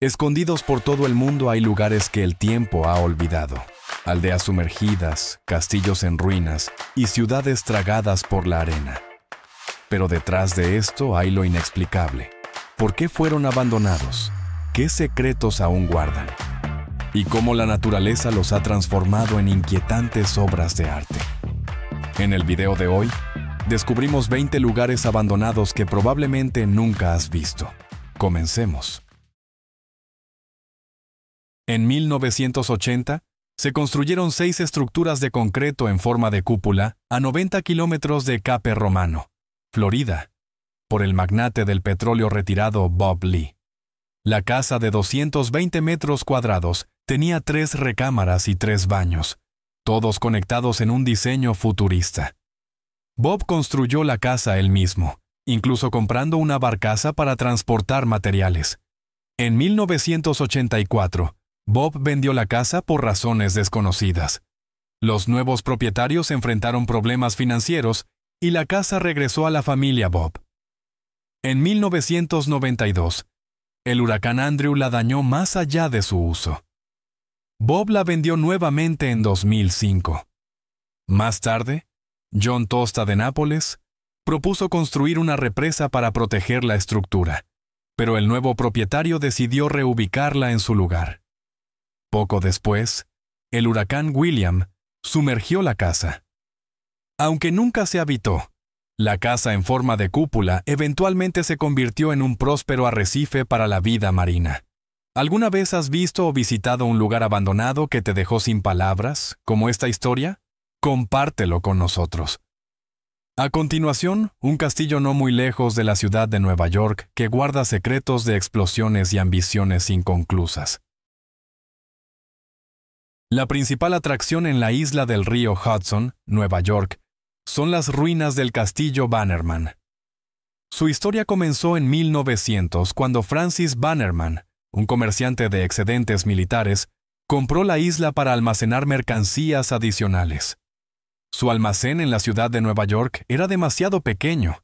Escondidos por todo el mundo hay lugares que el tiempo ha olvidado. Aldeas sumergidas, castillos en ruinas y ciudades tragadas por la arena. Pero detrás de esto hay lo inexplicable. ¿Por qué fueron abandonados? ¿Qué secretos aún guardan? Y cómo la naturaleza los ha transformado en inquietantes obras de arte. En el video de hoy, descubrimos 20 lugares abandonados que probablemente nunca has visto. Comencemos. En 1980, se construyeron 6 estructuras de concreto en forma de cúpula a 90 kilómetros de Cape Romano, Florida, por el magnate del petróleo retirado Bob Lee. La casa de 220 metros cuadrados tenía 3 recámaras y 3 baños, todos conectados en un diseño futurista. Bob construyó la casa él mismo, incluso comprando una barcaza para transportar materiales. En 1984, Bob vendió la casa por razones desconocidas. Los nuevos propietarios enfrentaron problemas financieros y la casa regresó a la familia Bob. En 1992, el huracán Andrew la dañó más allá de su uso. Bob la vendió nuevamente en 2005. Más tarde, John Tosta de Nápoles propuso construir una represa para proteger la estructura, pero el nuevo propietario decidió reubicarla en su lugar. Poco después, el huracán William sumergió la casa. Aunque nunca se habitó, la casa en forma de cúpula eventualmente se convirtió en un próspero arrecife para la vida marina. ¿Alguna vez has visto o visitado un lugar abandonado que te dejó sin palabras, como esta historia? Compártelo con nosotros. A continuación, un castillo no muy lejos de la ciudad de Nueva York que guarda secretos de explosiones y ambiciones inconclusas. La principal atracción en la isla del río Hudson, Nueva York, son las ruinas del castillo Bannerman. Su historia comenzó en 1900 cuando Francis Bannerman, un comerciante de excedentes militares, compró la isla para almacenar mercancías adicionales. Su almacén en la ciudad de Nueva York era demasiado pequeño,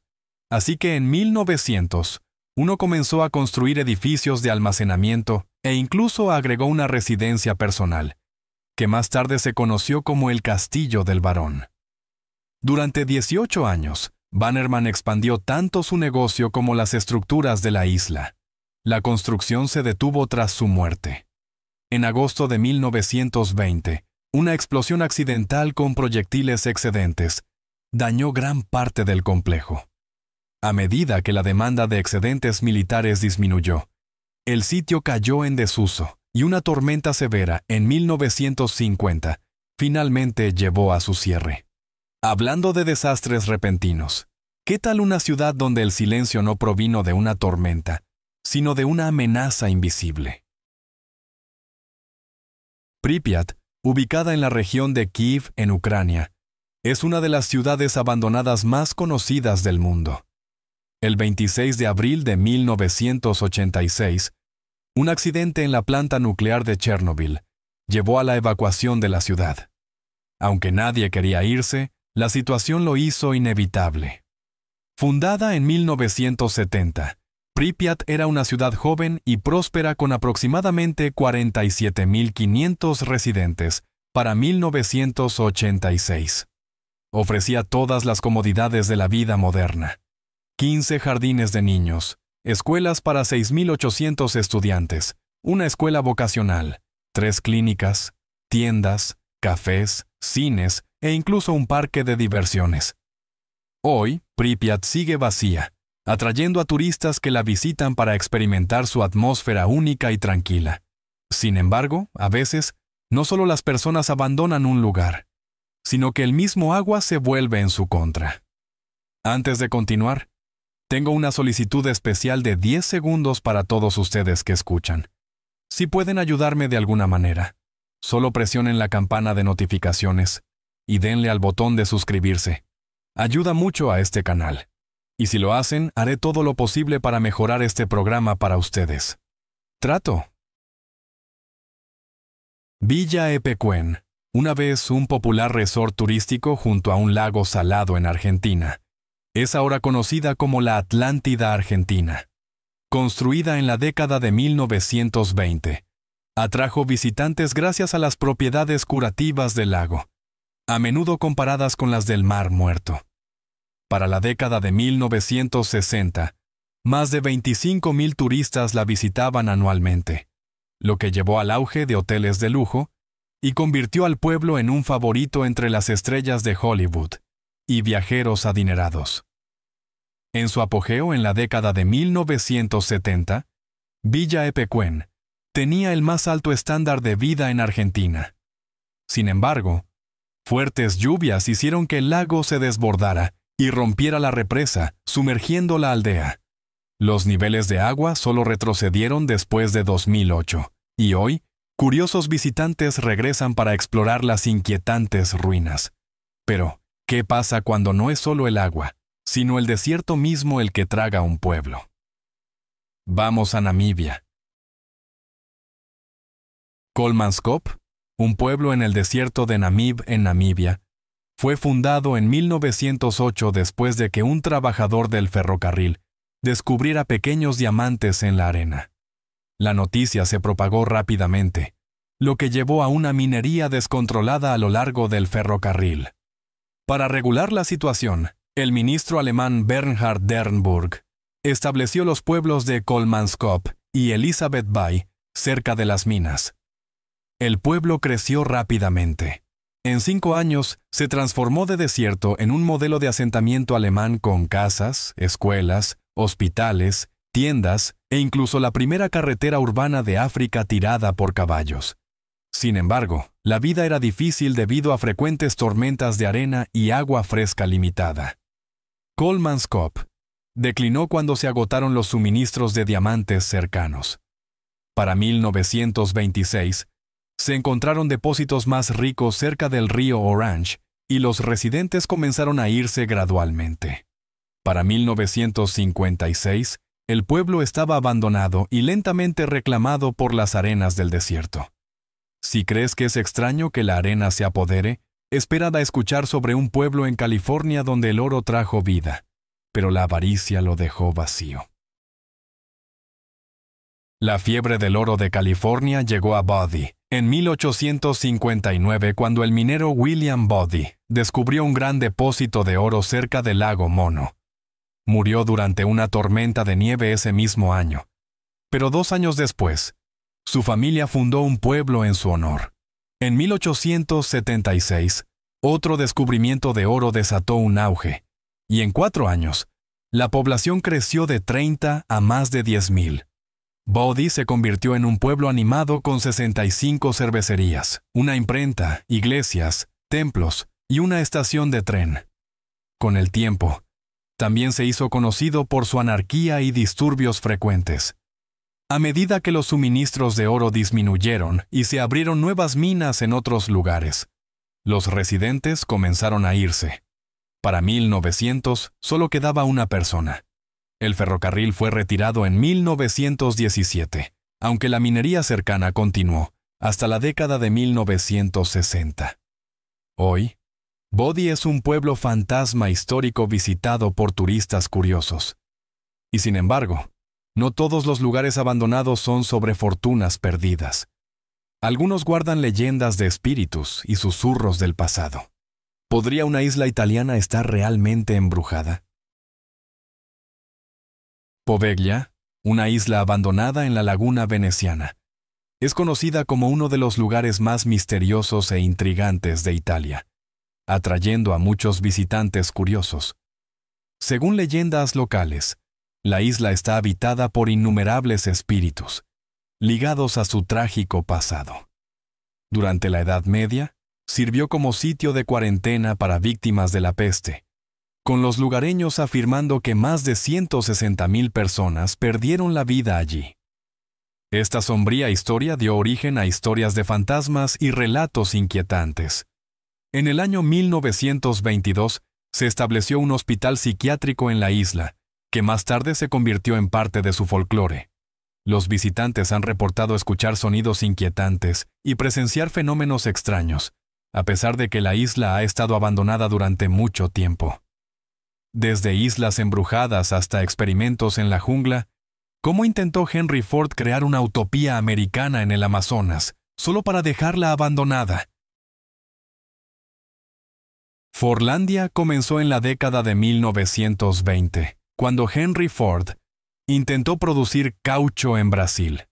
así que en 1900 uno comenzó a construir edificios de almacenamiento e incluso agregó una residencia personal, que más tarde se conoció como el Castillo del Barón. Durante 18 años, Bannerman expandió tanto su negocio como las estructuras de la isla. La construcción se detuvo tras su muerte. En agosto de 1920, una explosión accidental con proyectiles excedentes dañó gran parte del complejo. A medida que la demanda de excedentes militares disminuyó, el sitio cayó en desuso y una tormenta severa en 1950 finalmente llevó a su cierre. Hablando de desastres repentinos, ¿qué tal una ciudad donde el silencio no provino de una tormenta, sino de una amenaza invisible? Pripyat, ubicada en la región de Kiev, en Ucrania, es una de las ciudades abandonadas más conocidas del mundo. El 26 de abril de 1986, un accidente en la planta nuclear de Chernobyl llevó a la evacuación de la ciudad. Aunque nadie quería irse, la situación lo hizo inevitable. Fundada en 1970, Pripyat era una ciudad joven y próspera con aproximadamente 47.500 residentes para 1986. Ofrecía todas las comodidades de la vida moderna: 15 jardines de niños, escuelas para 6.800 estudiantes, una escuela vocacional, 3 clínicas, tiendas, cafés, cines e incluso un parque de diversiones. Hoy, Pripyat sigue vacía, atrayendo a turistas que la visitan para experimentar su atmósfera única y tranquila. Sin embargo, a veces, no solo las personas abandonan un lugar, sino que el mismo agua se vuelve en su contra. Antes de continuar, tengo una solicitud especial de 10 segundos para todos ustedes que escuchan. Si pueden ayudarme de alguna manera, solo presionen la campana de notificaciones y denle al botón de suscribirse. Ayuda mucho a este canal. Y si lo hacen, haré todo lo posible para mejorar este programa para ustedes. Trato. Villa Epecuén, una vez un popular resort turístico junto a un lago salado en Argentina. Es ahora conocida como la Atlántida Argentina. construida en la década de 1920, atrajo visitantes gracias a las propiedades curativas del lago, a menudo comparadas con las del Mar Muerto. Para la década de 1960, más de 25,000 turistas la visitaban anualmente, lo que llevó al auge de hoteles de lujo y convirtió al pueblo en un favorito entre las estrellas de Hollywood y viajeros adinerados. En su apogeo en la década de 1970, Villa Epecuén tenía el más alto estándar de vida en Argentina. Sin embargo, fuertes lluvias hicieron que el lago se desbordara y rompiera la represa, sumergiendo la aldea. Los niveles de agua solo retrocedieron después de 2008, y hoy, curiosos visitantes regresan para explorar las inquietantes ruinas. Pero, ¿qué pasa cuando no es solo el agua, sino el desierto mismo el que traga un pueblo? Vamos a Namibia. Kolmanskop, un pueblo en el desierto de Namib en Namibia, fue fundado en 1908 después de que un trabajador del ferrocarril descubriera pequeños diamantes en la arena. La noticia se propagó rápidamente, lo que llevó a una minería descontrolada a lo largo del ferrocarril. Para regular la situación, el ministro alemán Bernhard Dernburg estableció los pueblos de Kolmanskop y Elizabeth Bay cerca de las minas. El pueblo creció rápidamente. En 5 años, se transformó de desierto en un modelo de asentamiento alemán con casas, escuelas, hospitales, tiendas e incluso la primera carretera urbana de África tirada por caballos. Sin embargo, la vida era difícil debido a frecuentes tormentas de arena y agua fresca limitada. Kolmanskop declinó cuando se agotaron los suministros de diamantes cercanos. Para 1926, se encontraron depósitos más ricos cerca del río Orange y los residentes comenzaron a irse gradualmente. Para 1956, el pueblo estaba abandonado y lentamente reclamado por las arenas del desierto. Si crees que es extraño que la arena se apodere, espera a escuchar sobre un pueblo en California donde el oro trajo vida, pero la avaricia lo dejó vacío. La fiebre del oro de California llegó a Body en 1859 cuando el minero William Body descubrió un gran depósito de oro cerca del lago Mono. Murió durante una tormenta de nieve ese mismo año, pero 2 años después, su familia fundó un pueblo en su honor. En 1876, otro descubrimiento de oro desató un auge, y en 4 años, la población creció de 30 a más de 10,000. Body se convirtió en un pueblo animado con 65 cervecerías, una imprenta, iglesias, templos y una estación de tren. Con el tiempo, también se hizo conocido por su anarquía y disturbios frecuentes. A medida que los suministros de oro disminuyeron y se abrieron nuevas minas en otros lugares, los residentes comenzaron a irse. Para 1900 solo quedaba una persona. El ferrocarril fue retirado en 1917, aunque la minería cercana continuó hasta la década de 1960. Hoy, Body es un pueblo fantasma histórico visitado por turistas curiosos. Y sin embargo, no todos los lugares abandonados son sobre fortunas perdidas. Algunos guardan leyendas de espíritus y susurros del pasado. ¿Podría una isla italiana estar realmente embrujada? Poveglia, una isla abandonada en la laguna veneciana, es conocida como uno de los lugares más misteriosos e intrigantes de Italia, atrayendo a muchos visitantes curiosos. Según leyendas locales, la isla está habitada por innumerables espíritus, ligados a su trágico pasado. Durante la Edad Media, sirvió como sitio de cuarentena para víctimas de la peste, con los lugareños afirmando que más de 160,000 personas perdieron la vida allí. Esta sombría historia dio origen a historias de fantasmas y relatos inquietantes. En el año 1922 se estableció un hospital psiquiátrico en la isla, que más tarde se convirtió en parte de su folclore. Los visitantes han reportado escuchar sonidos inquietantes y presenciar fenómenos extraños, a pesar de que la isla ha estado abandonada durante mucho tiempo. Desde islas embrujadas hasta experimentos en la jungla, ¿Cómo intentó Henry Ford crear una utopía americana en el Amazonas, solo para dejarla abandonada? Fordlandia comenzó en la década de 1920, cuando Henry Ford intentó producir caucho en Brasil.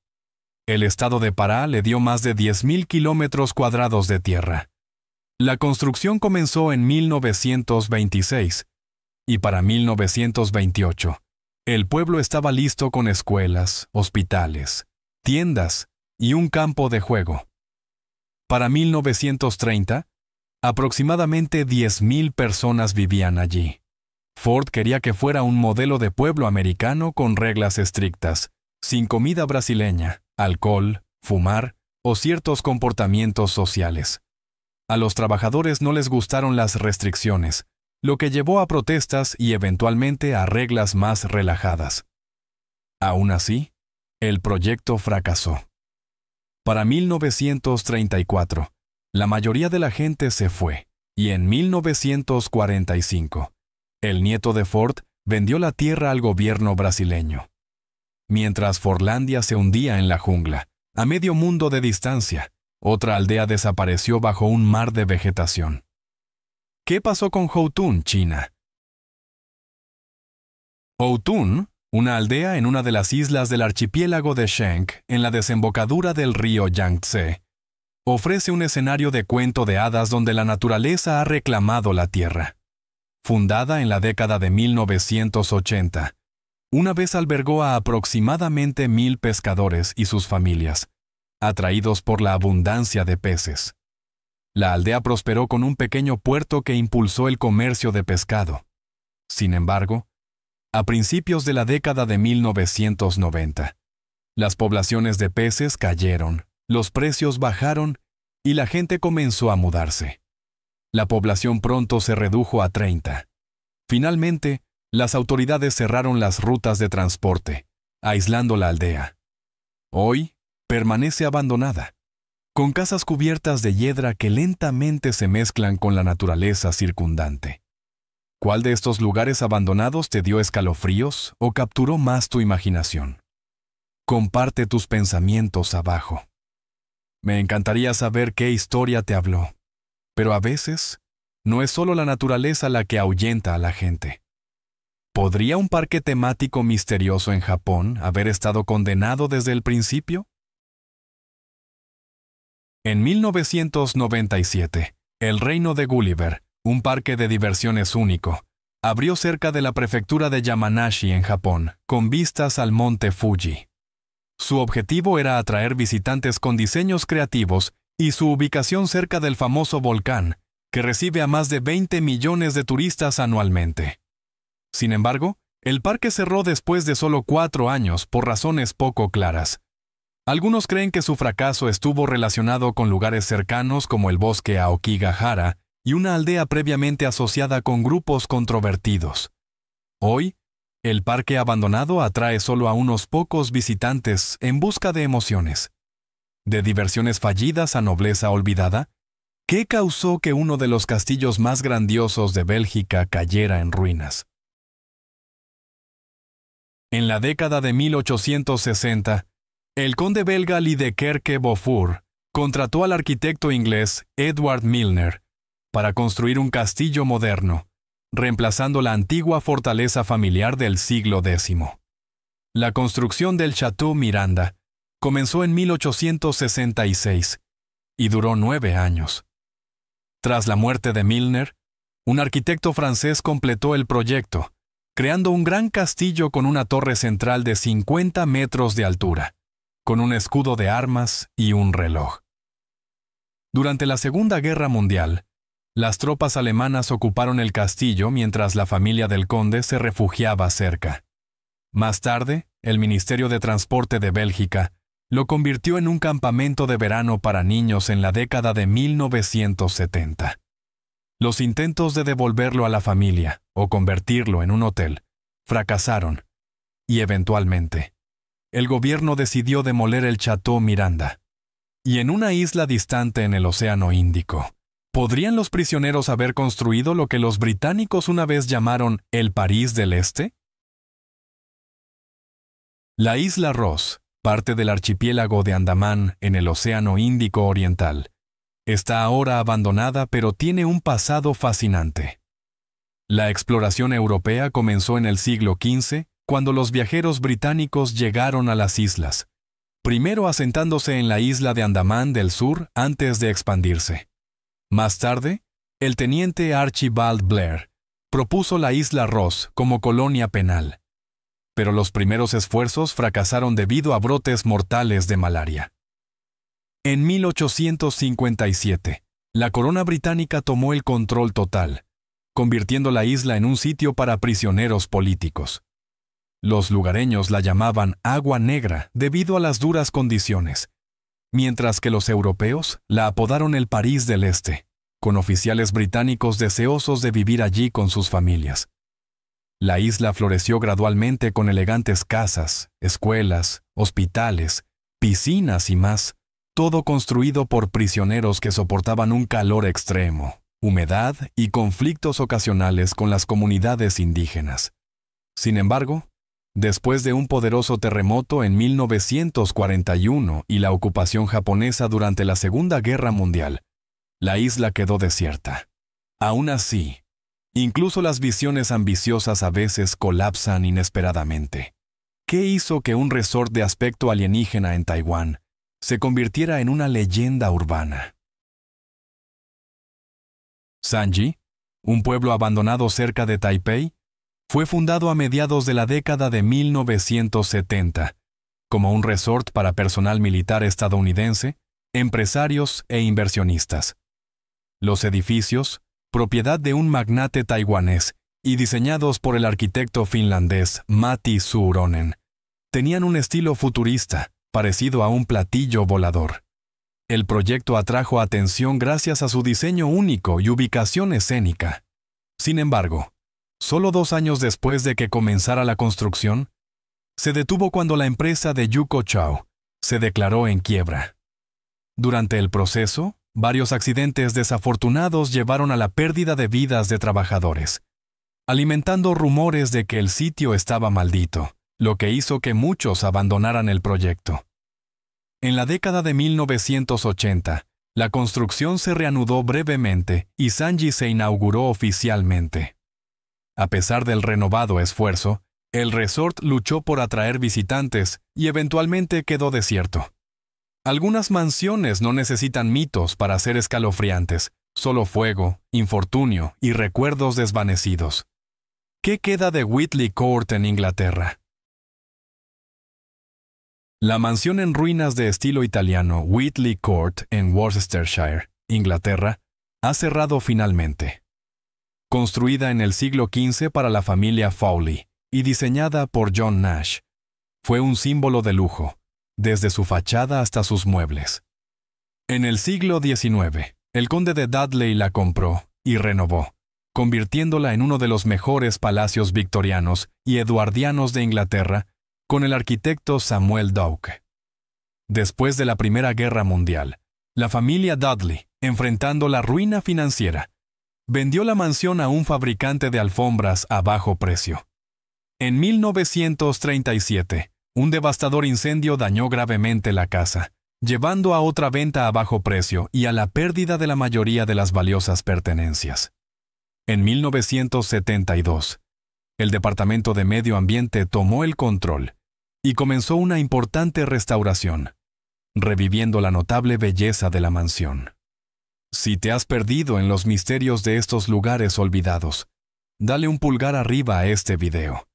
El estado de Pará le dio más de 10.000 kilómetros cuadrados de tierra. La construcción comenzó en 1926, y para 1928, el pueblo estaba listo con escuelas, hospitales, tiendas y un campo de juego. Para 1930, aproximadamente 10.000 personas vivían allí. Ford quería que fuera un modelo de pueblo americano con reglas estrictas, sin comida brasileña, alcohol, fumar o ciertos comportamientos sociales. A los trabajadores no les gustaron las restricciones, lo que llevó a protestas y eventualmente a reglas más relajadas. Aún así, el proyecto fracasó. Para 1934, la mayoría de la gente se fue, y en 1945, el nieto de Ford vendió la tierra al gobierno brasileño. Mientras Fordlandia se hundía en la jungla, a medio mundo de distancia, otra aldea desapareció bajo un mar de vegetación. ¿Qué pasó con Houtun, China? Houtun, una aldea en una de las islas del archipiélago de Schenk, en la desembocadura del río Yangtze, ofrece un escenario de cuento de hadas donde la naturaleza ha reclamado la tierra. Fundada en la década de 1980, una vez albergó a aproximadamente 1.000 pescadores y sus familias, atraídos por la abundancia de peces. La aldea prosperó con un pequeño puerto que impulsó el comercio de pescado. Sin embargo, a principios de la década de 1990, las poblaciones de peces cayeron, los precios bajaron y la gente comenzó a mudarse. La población pronto se redujo a 30. Finalmente, las autoridades cerraron las rutas de transporte, aislando la aldea. Hoy, permanece abandonada, con casas cubiertas de hiedra que lentamente se mezclan con la naturaleza circundante. ¿Cuál de estos lugares abandonados te dio escalofríos o capturó más tu imaginación? Comparte tus pensamientos abajo. Me encantaría saber qué historia te habló, pero a veces no es solo la naturaleza la que ahuyenta a la gente. ¿Podría un parque temático misterioso en Japón haber estado condenado desde el principio? En 1997, el Reino de Gulliver, un parque de diversiones único, abrió cerca de la prefectura de Yamanashi en Japón, con vistas al monte Fuji. Su objetivo era atraer visitantes con diseños creativos y su ubicación cerca del famoso volcán, que recibe a más de 20 millones de turistas anualmente. Sin embargo, el parque cerró después de solo 4 años por razones poco claras. Algunos creen que su fracaso estuvo relacionado con lugares cercanos como el bosque Aokigahara y una aldea previamente asociada con grupos controvertidos. Hoy, el parque abandonado atrae solo a unos pocos visitantes en busca de emociones. De diversiones fallidas a nobleza olvidada, ¿qué causó que uno de los castillos más grandiosos de Bélgica cayera en ruinas? En la década de 1860, el conde belga Liedekerke Beaufort contrató al arquitecto inglés Edward Milner para construir un castillo moderno, reemplazando la antigua fortaleza familiar del siglo X. La construcción del Château Miranda comenzó en 1866 y duró 9 años. Tras la muerte de Milner, un arquitecto francés completó el proyecto, creando un gran castillo con una torre central de 50 metros de altura, con un escudo de armas y un reloj. Durante la Segunda Guerra Mundial, las tropas alemanas ocuparon el castillo mientras la familia del conde se refugiaba cerca. Más tarde, el Ministerio de Transporte de Bélgica lo convirtió en un campamento de verano para niños en la década de 1970. Los intentos de devolverlo a la familia o convertirlo en un hotel fracasaron, y eventualmente, el gobierno decidió demoler el Château Miranda. Y en una isla distante en el Océano Índico, ¿podrían los prisioneros haber construido lo que los británicos una vez llamaron el París del Este? La isla Ross, parte del archipiélago de Andamán en el Océano Índico Oriental, está ahora abandonada pero tiene un pasado fascinante. La exploración europea comenzó en el siglo XV, cuando los viajeros británicos llegaron a las islas, primero asentándose en la isla de Andamán del Sur antes de expandirse. Más tarde, el teniente Archibald Blair propuso la isla Ross como colonia penal, pero los primeros esfuerzos fracasaron debido a brotes mortales de malaria. En 1857, la corona británica tomó el control total, convirtiendo la isla en un sitio para prisioneros políticos. Los lugareños la llamaban Agua Negra debido a las duras condiciones, mientras que los europeos la apodaron el París del Este, con oficiales británicos deseosos de vivir allí con sus familias. La isla floreció gradualmente con elegantes casas, escuelas, hospitales, piscinas y más, todo construido por prisioneros que soportaban un calor extremo, humedad y conflictos ocasionales con las comunidades indígenas. Sin embargo, después de un poderoso terremoto en 1941 y la ocupación japonesa durante la Segunda Guerra Mundial, la isla quedó desierta. Aún así, incluso las visiones ambiciosas a veces colapsan inesperadamente. ¿Qué hizo que un resort de aspecto alienígena en Taiwán se convirtiera en una leyenda urbana? Sanji, un pueblo abandonado cerca de Taipei, fue fundado a mediados de la década de 1970 como un resort para personal militar estadounidense, empresarios e inversionistas. Los edificios, propiedad de un magnate taiwanés y diseñados por el arquitecto finlandés Matti Suuronen, tenían un estilo futurista, parecido a un platillo volador. El proyecto atrajo atención gracias a su diseño único y ubicación escénica. Sin embargo, solo 2 años después de que comenzara la construcción, se detuvo cuando la empresa de Yuko Chow se declaró en quiebra. Durante el proceso, varios accidentes desafortunados llevaron a la pérdida de vidas de trabajadores, alimentando rumores de que el sitio estaba maldito, lo que hizo que muchos abandonaran el proyecto. En la década de 1980, la construcción se reanudó brevemente y Sanji se inauguró oficialmente. A pesar del renovado esfuerzo, el resort luchó por atraer visitantes y eventualmente quedó desierto. Algunas mansiones no necesitan mitos para ser escalofriantes, solo fuego, infortunio y recuerdos desvanecidos. ¿Qué queda de Whitley Court en Inglaterra? La mansión en ruinas de estilo italiano Whitley Court en Worcestershire, Inglaterra, ha cerrado finalmente. Construida en el siglo XV para la familia Fawley y diseñada por John Nash, fue un símbolo de lujo, desde su fachada hasta sus muebles. En el siglo XIX, el conde de Dudley la compró y renovó, convirtiéndola en uno de los mejores palacios victorianos y eduardianos de Inglaterra, con el arquitecto Samuel Doak. Después de la Primera Guerra Mundial, la familia Dudley, enfrentando la ruina financiera, vendió la mansión a un fabricante de alfombras a bajo precio. En 1937, un devastador incendio dañó gravemente la casa, llevando a otra venta a bajo precio y a la pérdida de la mayoría de las valiosas pertenencias. En 1972, el Departamento de Medio Ambiente tomó el control y comenzó una importante restauración, reviviendo la notable belleza de la mansión. Si te has perdido en los misterios de estos lugares olvidados, dale un pulgar arriba a este video.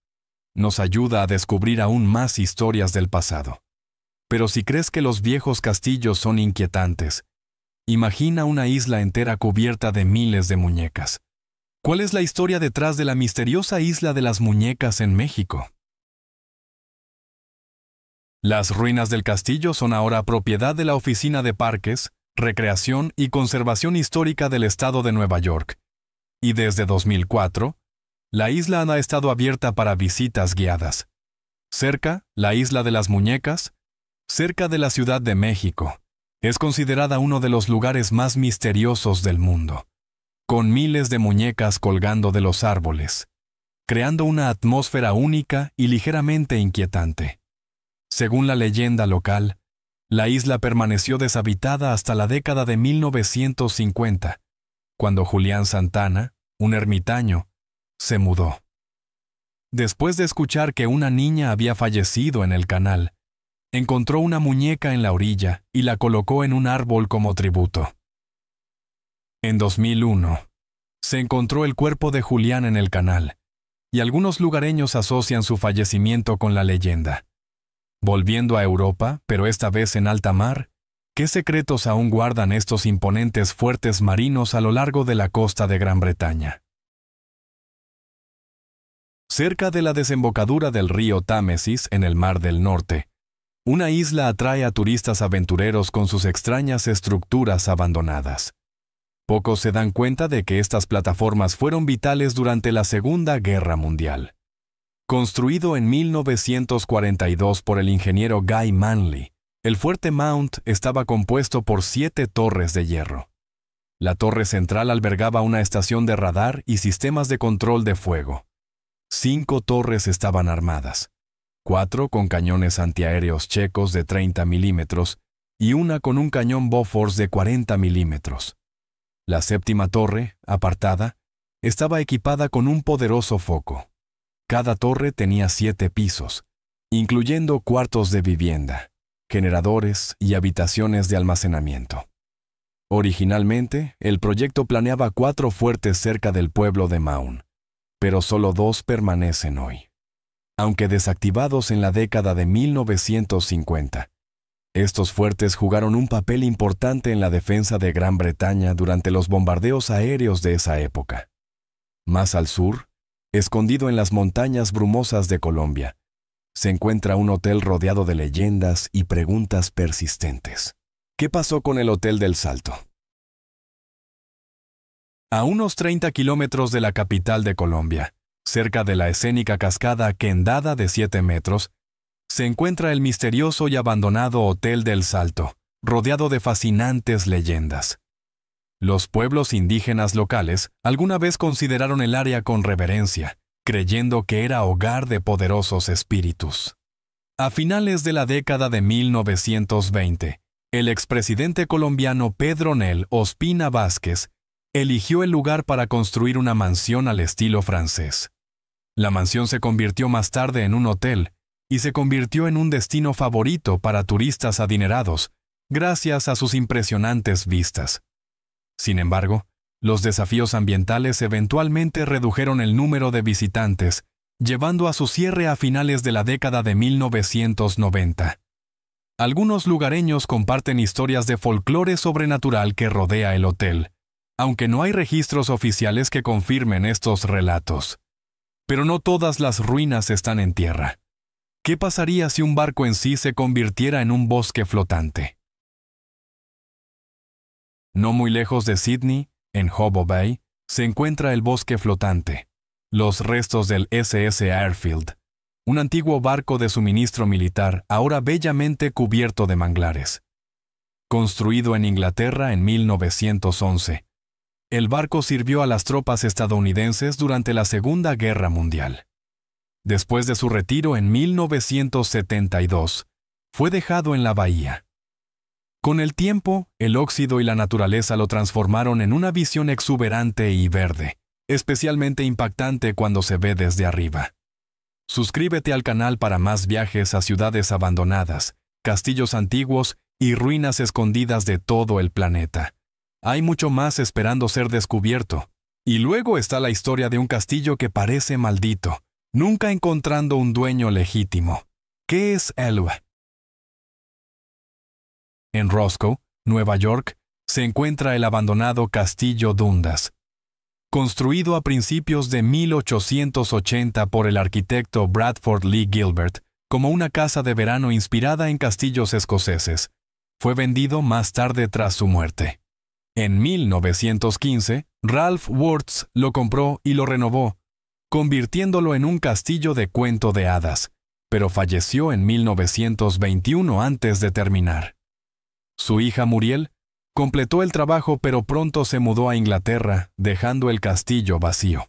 Nos ayuda a descubrir aún más historias del pasado. Pero si crees que los viejos castillos son inquietantes, imagina una isla entera cubierta de miles de muñecas. ¿Cuál es la historia detrás de la misteriosa isla de las muñecas en México? Las ruinas del castillo son ahora propiedad de la Oficina de Parques, Recreación y Conservación Histórica del Estado de Nueva York, y desde 2004, la isla ha estado abierta para visitas guiadas. Cerca, la Isla de las Muñecas, cerca de la Ciudad de México, es considerada uno de los lugares más misteriosos del mundo, con miles de muñecas colgando de los árboles, creando una atmósfera única y ligeramente inquietante. Según la leyenda local, la isla permaneció deshabitada hasta la década de 1950, cuando Julián Santana, un ermitaño, se mudó. Después de escuchar que una niña había fallecido en el canal, encontró una muñeca en la orilla y la colocó en un árbol como tributo. En 2001, se encontró el cuerpo de Julián en el canal, y algunos lugareños asocian su fallecimiento con la leyenda. Volviendo a Europa, pero esta vez en alta mar, ¿qué secretos aún guardan estos imponentes fuertes marinos a lo largo de la costa de Gran Bretaña? Cerca de la desembocadura del río Támesis en el Mar del Norte, una isla atrae a turistas aventureros con sus extrañas estructuras abandonadas. Pocos se dan cuenta de que estas plataformas fueron vitales durante la Segunda Guerra Mundial. Construido en 1942 por el ingeniero Guy Manley, el fuerte Mount estaba compuesto por 7 torres de hierro. La torre central albergaba una estación de radar y sistemas de control de fuego. 5 torres estaban armadas, 4 con cañones antiaéreos checos de 30 milímetros y una con un cañón Bofors de 40 milímetros. La 7ª torre, apartada, estaba equipada con un poderoso foco. Cada torre tenía 7 pisos, incluyendo cuartos de vivienda, generadores y habitaciones de almacenamiento. Originalmente, el proyecto planeaba 4 fuertes cerca del pueblo de Maun, pero solo 2 permanecen hoy. Aunque desactivados en la década de 1950, estos fuertes jugaron un papel importante en la defensa de Gran Bretaña durante los bombardeos aéreos de esa época. Más al sur, escondido en las montañas brumosas de Colombia, se encuentra un hotel rodeado de leyendas y preguntas persistentes. ¿Qué pasó con el Hotel del Salto? A unos 30 kilómetros de la capital de Colombia, cerca de la escénica cascada Quendada de 7 metros, se encuentra el misterioso y abandonado Hotel del Salto, rodeado de fascinantes leyendas. Los pueblos indígenas locales alguna vez consideraron el área con reverencia, creyendo que era hogar de poderosos espíritus. A finales de la década de 1920, el expresidente colombiano Pedro Nel Ospina Vázquez eligió el lugar para construir una mansión al estilo francés. La mansión se convirtió más tarde en un hotel y se convirtió en un destino favorito para turistas adinerados, gracias a sus impresionantes vistas. Sin embargo, los desafíos ambientales eventualmente redujeron el número de visitantes, llevando a su cierre a finales de la década de 1990. Algunos lugareños comparten historias de folclore sobrenatural que rodea el hotel, aunque no hay registros oficiales que confirmen estos relatos. Pero no todas las ruinas están en tierra. ¿Qué pasaría si un barco en sí se convirtiera en un bosque flotante? No muy lejos de Sydney, en Hobo Bay, se encuentra el bosque flotante, los restos del SS Airfield, un antiguo barco de suministro militar ahora bellamente cubierto de manglares. Construido en Inglaterra en 1911, el barco sirvió a las tropas estadounidenses durante la Segunda Guerra Mundial. Después de su retiro en 1972, fue dejado en la bahía. Con el tiempo, el óxido y la naturaleza lo transformaron en una visión exuberante y verde, especialmente impactante cuando se ve desde arriba. Suscríbete al canal para más viajes a ciudades abandonadas, castillos antiguos y ruinas escondidas de todo el planeta. Hay mucho más esperando ser descubierto. Y luego está la historia de un castillo que parece maldito, nunca encontrando un dueño legítimo. ¿Qué es Elwha? En Roscoe, Nueva York, se encuentra el abandonado Castillo Dundas. Construido a principios de 1880 por el arquitecto Bradford Lee Gilbert como una casa de verano inspirada en castillos escoceses, fue vendido más tarde tras su muerte. En 1915, Ralph Worth lo compró y lo renovó, convirtiéndolo en un castillo de cuento de hadas, pero falleció en 1921 antes de terminar. Su hija Muriel completó el trabajo, pero pronto se mudó a Inglaterra, dejando el castillo vacío.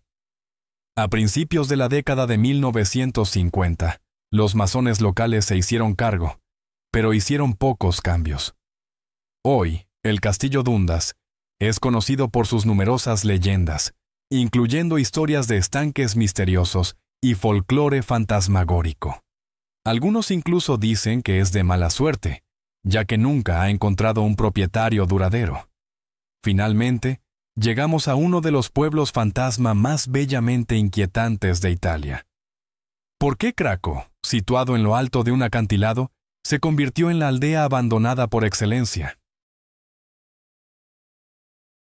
A principios de la década de 1950, Los masones locales se hicieron cargo, pero hicieron pocos cambios. Hoy, el Castillo Dundas es conocido por sus numerosas leyendas, incluyendo historias de estanques misteriosos y folclore fantasmagórico. Algunos incluso dicen que es de mala suerte, ya que nunca ha encontrado un propietario duradero. Finalmente, llegamos a uno de los pueblos fantasma más bellamente inquietantes de Italia. ¿Por qué Craco, situado en lo alto de un acantilado, se convirtió en la aldea abandonada por excelencia?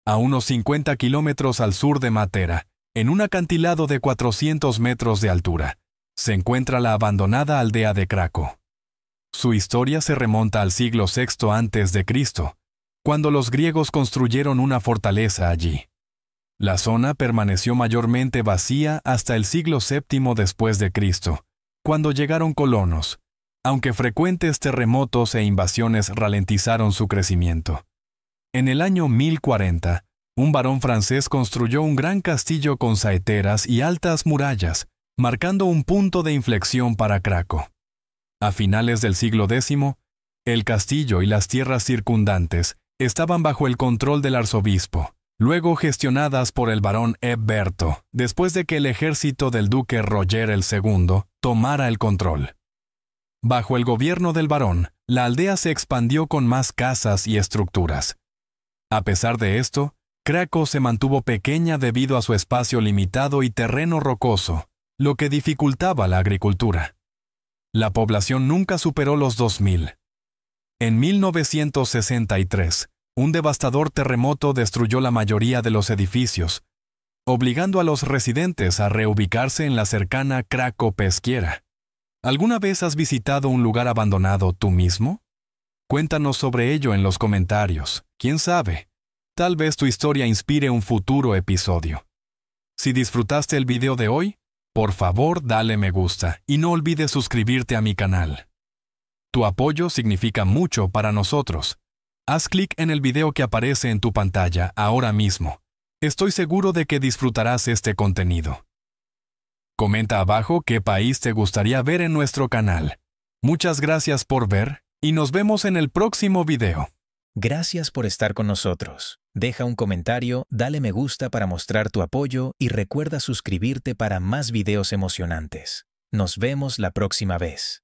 A unos 50 kilómetros al sur de Matera, en un acantilado de 400 metros de altura, se encuentra la abandonada aldea de Craco. Su historia se remonta al siglo VI a.C., cuando los griegos construyeron una fortaleza allí. La zona permaneció mayormente vacía hasta el siglo VII después de Cristo, cuando llegaron colonos, aunque frecuentes terremotos e invasiones ralentizaron su crecimiento. En el año 1040, un varón francés construyó un gran castillo con saeteras y altas murallas, marcando un punto de inflexión para Craco. A finales del siglo X, el castillo y las tierras circundantes estaban bajo el control del arzobispo, luego gestionadas por el barón Ebberto, después de que el ejército del duque Roger II tomara el control. Bajo el gobierno del barón, la aldea se expandió con más casas y estructuras. A pesar de esto, Craco se mantuvo pequeña debido a su espacio limitado y terreno rocoso, lo que dificultaba la agricultura. La población nunca superó los 2000. En 1963, un devastador terremoto destruyó la mayoría de los edificios, obligando a los residentes a reubicarse en la cercana Craco Peschiera. ¿Alguna vez has visitado un lugar abandonado tú mismo? Cuéntanos sobre ello en los comentarios. ¿Quién sabe? Tal vez tu historia inspire un futuro episodio. Si disfrutaste el video de hoy, por favor dale me gusta y no olvides suscribirte a mi canal. Tu apoyo significa mucho para nosotros. Haz clic en el video que aparece en tu pantalla ahora mismo. Estoy seguro de que disfrutarás este contenido. Comenta abajo qué país te gustaría ver en nuestro canal. Muchas gracias por ver y nos vemos en el próximo video. Gracias por estar con nosotros. Deja un comentario, dale me gusta para mostrar tu apoyo y recuerda suscribirte para más videos emocionantes. Nos vemos la próxima vez.